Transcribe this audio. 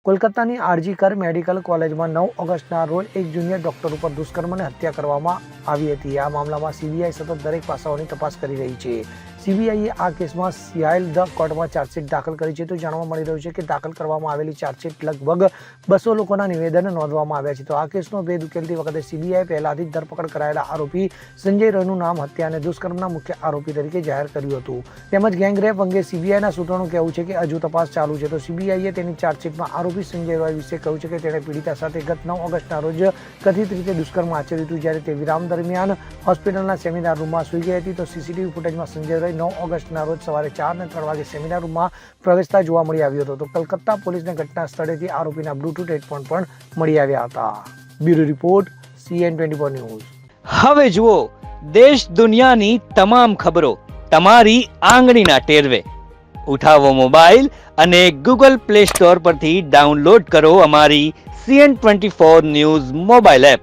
કોલકાતાની RG Kar medical કોલેજમાં 9 ઓગસ્ટના રોજ એક જુનિયર ડોક્ટર ઉપર દુષ્કર્મ અને હત્યા કરવામાં આવી હતી. આ મામલામાં સીબીઆઈ સતત દરેક પાસાઓની તપાસ કરી રહી છે. સીબીઆઈએ આ કેસમાં સિયાલ ધ કોર્ટમાં ચાર્જશીટ દાખલ કરી છે. તો જાણવા મળી રહ્યું છે કે દાખલ કરવામાં આવેલી ચાર્જશીટ લગભગ 200 લોકોના નિવેદન નોંધવામાં આવ્યા છે. તો આ કેસનો ભેદ ઉકેલતી વખતે સીબીઆઈ પહેલાથી જ ધરપકડ કરાયેલા આરોપી સંજય રોયનું નામ હત્યા અને દુષ્કર્મના મુખ્ય આરોપી તરીકે જાહેર કર્યું હતું. તેમજ ગેંગરેપ અંગે સીબીઆઈના સૂત્રોનું કહેવું છે કે હજુ તપાસ ચાલુ છે. તો સીબીઆઈએ તેની ચાર્જશીટમાં આરોપી સંજય રોય વિશે કહ્યું છે કે તેણે પીડિતા સાથે ગત 9 ઓગસ્ટના રોજ કથિત રીતે દુષ્કર્મ આચર્યું હતું. જ્યારે તે વિરામ દરમિયાન હોસ્પિટલના સેમિનાર રૂમમાં સૂઈ ગઈ હતી. તો સીસીટીવી ફૂટેજમાં સંજય રોય 9 ઓગસ્ટના રોજ સવારે 4:03 વાગે સેમિનાર રૂમમાં પ્રવેશતા જોવા મળી આવ્યો હતો. તો કલકત્તા પોલીસને ઘટના સ્થળેથી આરોપીના બ્લૂટૂથ હેડફોન પણ મળી આવ્યા હતા. Bureau report CN24 news. હવે જુઓ દેશ દુનિયાની તમામ ખબરો તમારી આંગળીના ટેરવે. ઉઠાવો મોબાઈલ અને Google Play Store પરથી ડાઉનલોડ કરો અમારી CN24 ન્યૂઝ મોબાઈલ એપ.